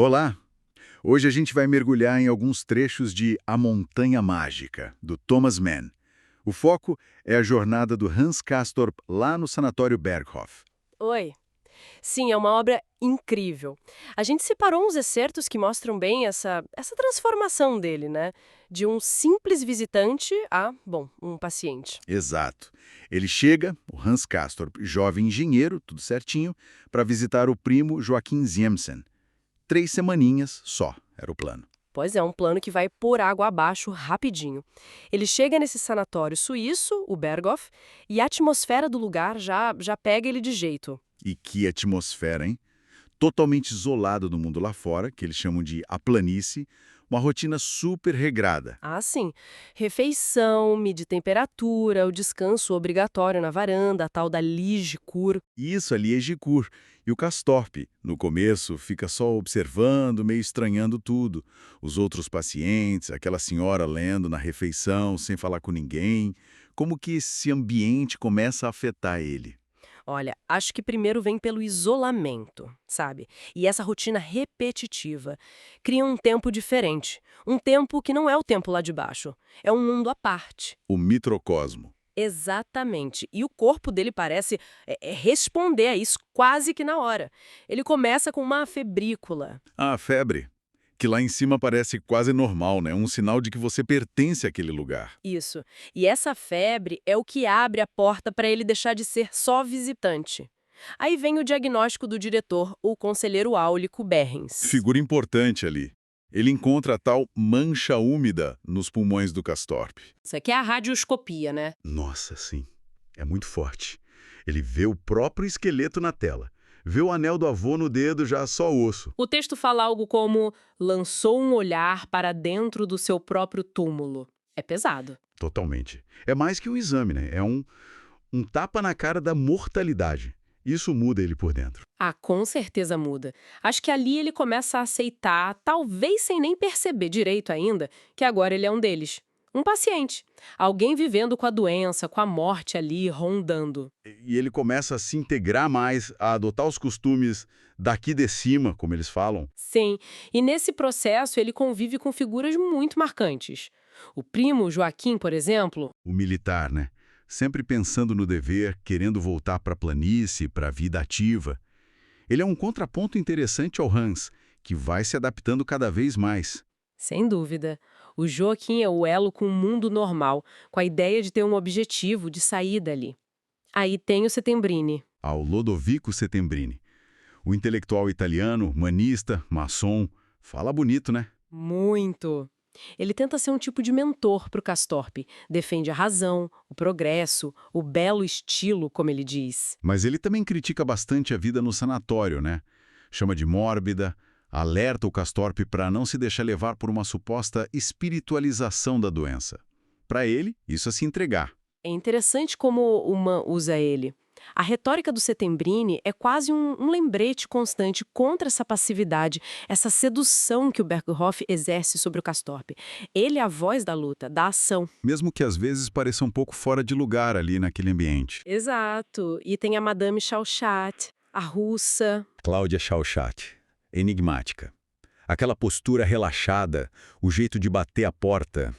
Olá! Hoje a gente vai mergulhar em alguns trechos de A Montanha Mágica, do Thomas Mann. O foco é a jornada do Hans Castorp lá no Sanatório Berghof. Oi. Sim, é uma obra incrível. A gente separou uns excertos que mostram bem essa transformação dele, né? De um simples visitante a, bom, um paciente. Exato. Ele chega, o Hans Castorp, jovem engenheiro, tudo certinho, para visitar o primo Joachim Ziemßen. 3 semaninhas só, era o plano. Pois é, um plano que vai por água abaixo rapidinho. Ele chega nesse sanatório suíço, o Berghof, e a atmosfera do lugar já pega ele de jeito. E que atmosfera, hein? Totalmente isolado do mundo lá fora, que eles chamam de a planície, uma rotina super regrada. Ah, sim. Refeição, medir temperatura, o descanso obrigatório na varanda, a tal da Lige Kur. E isso ali é Gikur. E o Castorp, no começo, fica só observando, meio estranhando tudo. Os outros pacientes, aquela senhora lendo na refeição, sem falar com ninguém. Como que esse ambiente começa a afetar ele? Olha, acho que primeiro vem pelo isolamento, sabe? E essa rotina repetitiva cria um tempo diferente. Um tempo que não é o tempo lá de baixo. É um mundo à parte. O microcosmo. Exatamente. E o corpo dele parece responder a isso quase que na hora. Ele começa com uma febrícula. Ah, a febre. Que lá em cima parece quase normal, né? Um sinal de que você pertence àquele lugar. Isso. E essa febre é o que abre a porta para ele deixar de ser só visitante. Aí vem o diagnóstico do diretor, o conselheiro áulico Berrens. Figura importante ali. Ele encontra a tal mancha úmida nos pulmões do Castorp. Isso aqui é a radioscopia, né? Nossa, sim. É muito forte. Ele vê o próprio esqueleto na tela. Vê o anel do avô no dedo, já só osso. O texto fala algo como lançou um olhar para dentro do seu próprio túmulo. É pesado. Totalmente. É mais que um exame, né? É um tapa na cara da mortalidade. Isso muda ele por dentro. Ah, com certeza muda. Acho que ali ele começa a aceitar, talvez sem nem perceber direito ainda, que agora ele é um deles. Um paciente. Alguém vivendo com a doença, com a morte ali rondando. E ele começa a se integrar mais, a adotar os costumes daqui de cima, como eles falam. Sim, e nesse processo ele convive com figuras muito marcantes. O primo Joaquim, por exemplo, O militar, né? Sempre pensando no dever, querendo voltar para a planície, para a vida ativa. Ele é um contraponto interessante ao Hans, que vai se adaptando cada vez mais. sem dúvida. O Joaquim é o elo com o mundo normal, com a ideia de ter um objetivo, de sair dali. Aí tem o Setembrini. Ao Lodovico Settembrini, o intelectual italiano, humanista, maçom, fala bonito, né? Muito. Ele tenta ser um tipo de mentor para o Castorp. Defende a razão, o progresso, o belo estilo, como ele diz. Mas ele também critica bastante a vida no sanatório, né? Chama de mórbida, alerta o Castorp para não se deixar levar por uma suposta espiritualização da doença. Para ele, isso é se entregar. É interessante como o Mann usa ele. A retórica do Settembrini é quase um lembrete constante contra essa passividade, essa sedução que o Berghof exerce sobre o Castorp. Ele é a voz da luta, da ação. Mesmo que às vezes pareça um pouco fora de lugar ali naquele ambiente. Exato. E tem a Madame Chauchat, a russa. Cláudia Chauchat, enigmática. Aquela postura relaxada, o jeito de bater a porta.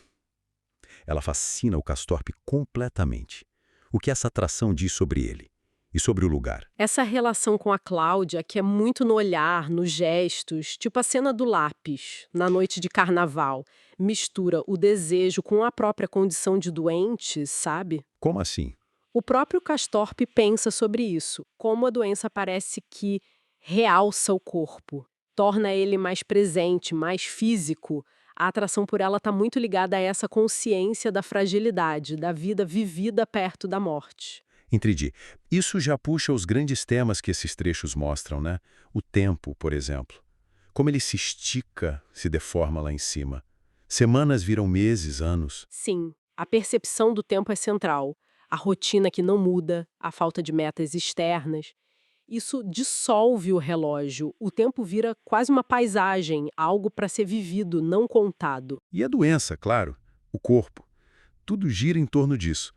Ela fascina o Castorp completamente. O que essa atração diz sobre ele? E sobre o lugar? Essa relação com a Cláudia, que é muito no olhar, nos gestos, tipo a cena do lápis, na noite de carnaval, mistura o desejo com a própria condição de doente, sabe? Como assim? O próprio Castorp pensa sobre isso, como a doença parece que realça o corpo, torna ele mais presente, mais físico. A atração por ela está muito ligada a essa consciência da fragilidade, da vida vivida perto da morte. Entendi. Isso já puxa os grandes temas que esses trechos mostram, né? O tempo, por exemplo. Como ele se estica, se deforma lá em cima. Semanas viram meses, anos. Sim, a percepção do tempo é central. A rotina que não muda, a falta de metas externas. Isso dissolve o relógio. O tempo vira quase uma paisagem, algo para ser vivido, não contado. E a doença, claro. O corpo. Tudo gira em torno disso.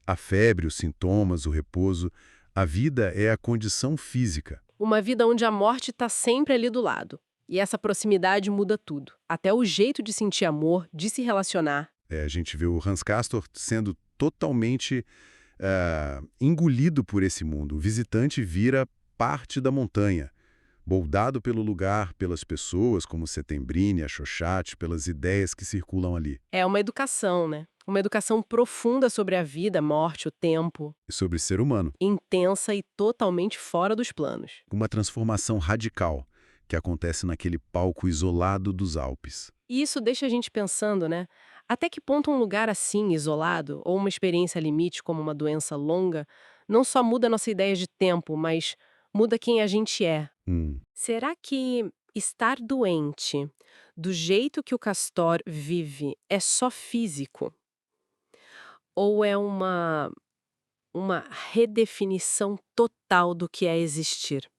A febre, os sintomas, o repouso. A vida é a condição física. Uma vida onde a morte está sempre ali do lado. E essa proximidade muda tudo. Até o jeito de sentir amor, de se relacionar. A gente vê o Hans Castor sendo totalmente engolido por esse mundo. O visitante vira parte da montanha, moldado pelo lugar, pelas pessoas como Settembrini, a Xoxate, pelas ideias que circulam ali. É uma educação, né? Uma educação profunda sobre a vida, a morte, o tempo. E sobre ser humano, Intensa e totalmente fora dos planos. uma transformação radical que acontece naquele palco isolado dos Alpes. E isso deixa a gente pensando, né? Até que ponto um lugar assim, isolado, ou uma experiência limite como uma doença longa, não só muda a nossa ideia de tempo, mas muda quem a gente é. Será que estar doente, do jeito que o Castor vive, é só físico? Ou é uma redefinição total do que é existir?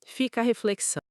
Fica a reflexão.